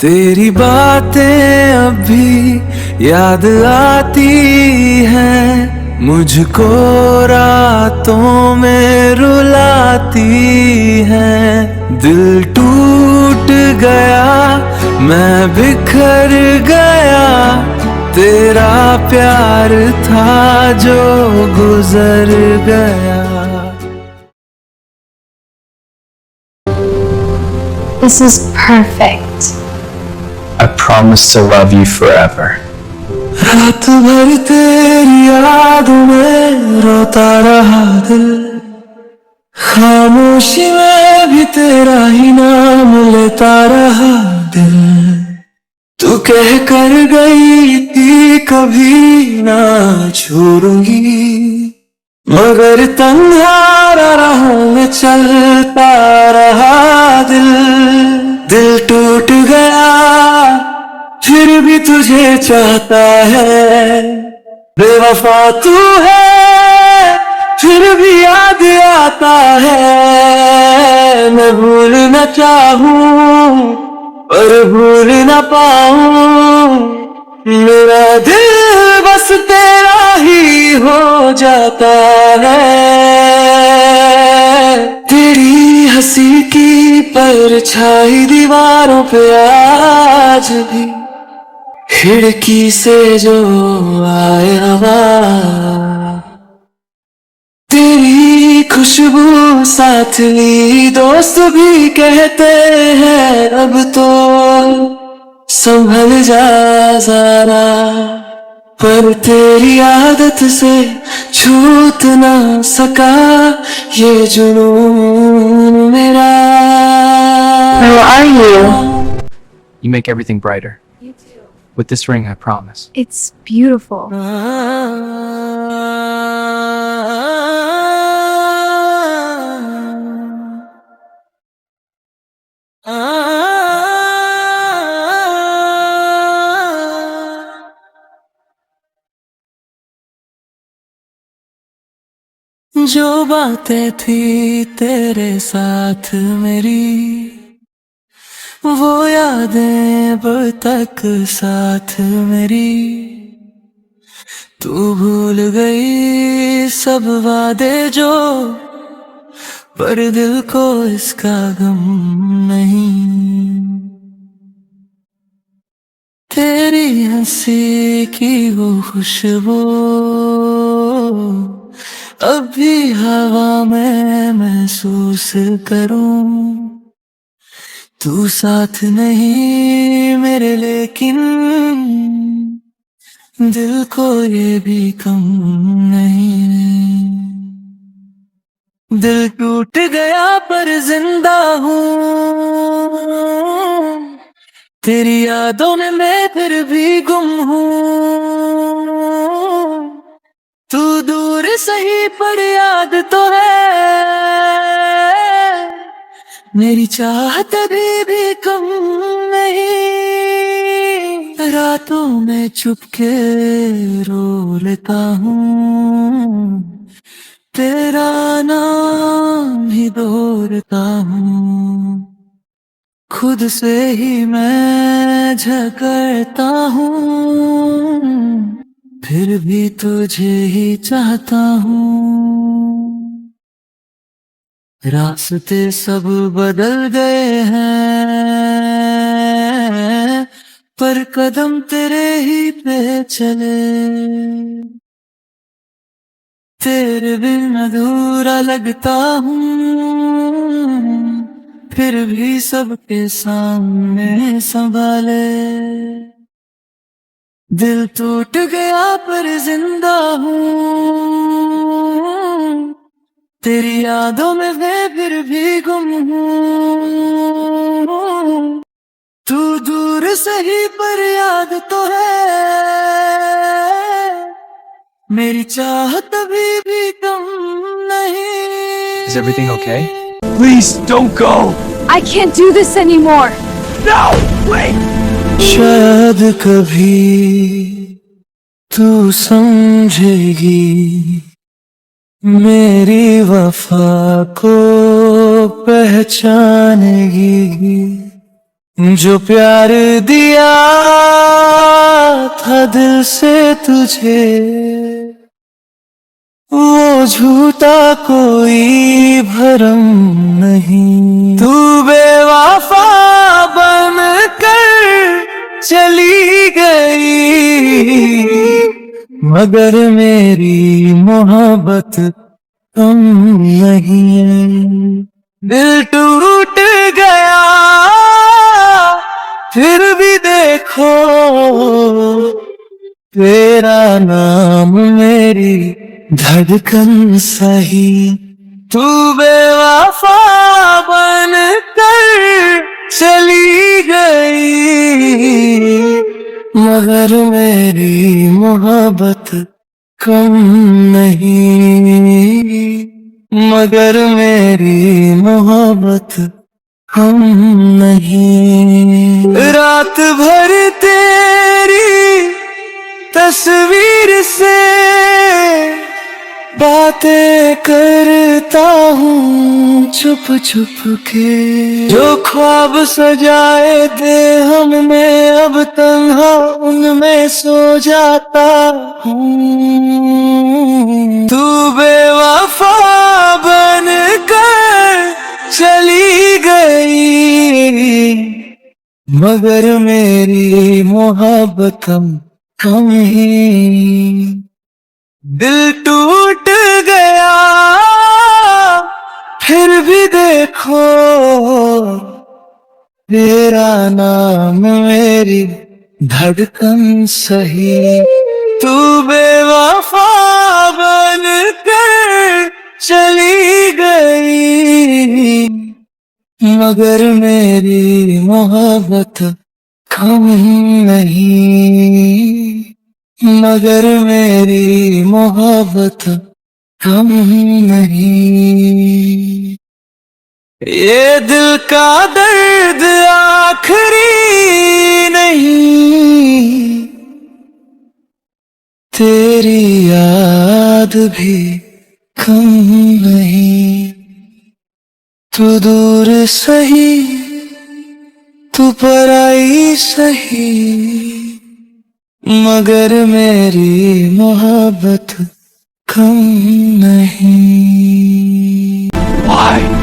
तेरी बातें अब भी याद आती हैं, मुझको रातों में रुलाती हैं। दिल टूट गया, मैं बिखर गया, तेरा प्यार था जो गुजर गया। This is perfect. I promise to love you forever. रात भर तेरी यादों में रोता रहा दिल, खामोशी में भी तेरा ही नाम लेता रहा दिल। तू कह कर गई थी कभी ना छोड़ूंगी, मगर तन्हा राहों में चलता रहा दिल। दिल टूट गया फिर भी तुझे चाहता है, बेवफा तू है फिर भी याद आता है। मैं भूल न चाहूं पर भूल न पाऊं, मेरा दिल बस तेरा ही हो जाता है। तेरी हंसी की परछाई दीवारों पे आज भी, खिड़की से जो आए हवा, तेरी खुशबू साथ ली दोस्त भी कहते हैं अब तो संभल जा जरा। पर तेरी आदत से छूट ना सका ये जुनून मेरा। Who are you? You make everything brighter. You too. With this ring, I promise. It's beautiful. जो बातें थी तेरे साथ मेरी, वो यादें अब तक साथ मेरी। तू भूल गई सब वादे जो, पर दिल को इसका गम नहीं। तेरी हंसी की वो खुशबू अब भी हवा में महसूस करूं। तू साथ नहीं मेरे लेकिन दिल को ये भी कम नहीं। दिल टूट गया पर जिंदा हूँ, तेरी यादों में मैं फिर भी गुम हूँ। तू दूर सही पर याद तो है, मेरी चाहत अभी भी कम नहीं। रातों में चुपके रो लेता हूँ, तेरा नाम ही दोहराता हूँ। खुद से ही मैं झगड़ता हूँ, फिर भी तुझे ही चाहता हूँ। रास्ते सब बदल गए हैं, पर कदम तेरे ही पे चले। तेरे बिन अधूरा लगता हूँ, फिर भी सबके सामने संभाले। दिल टूट गया पर जिंदा हूँ, तेरी यादों में मैं फिर भी गुम हूँ। तू दूर सही पर याद तो है, मेरी चाहत अभी भी कम नहीं। Is everything okay? Please don't go! I can't do this anymore. No! Wait! शायद कभी तू समझेगी मेरी वफा को पहचानेगी। जो प्यार दिया था दिल से तुझे, वो झूठा कोई भरम नहीं। तू बेवफा बन कर चली गई, मगर मेरी मोहब्बत कम नहीं। दिल टूट गया फिर भी देखो, तेरा नाम मेरी धड़कन सही। तू बेवफा बन कर चली गई, मगर मेरी मोहब्बत कम नहीं। मगर मेरी मोहब्बत हम नहीं। रात भर तेरी तस्वीर से बातें करता हूँ छुप छुप के। जो ख्वाब सजाए थे हमने अब तन्हा उनमें सो जाता हूँ। तू बेवफा बन कर चली गई, मगर मेरी मोहब्बत कम ही। दिल टूट गया फिर भी देखो, तेरा नाम मेरी धड़कन सही। तू बेवफा बन कर चली गई, मगर मेरी मोहब्बत कम नहीं। मगर मेरी मोहब्बत कम नहीं। ये दिल का दर्द आखिरी नहीं, तेरी याद भी कम नहीं। तू दूर सही, तू पराई सही, मगर मेरी मोहब्बत कम नहीं। Why?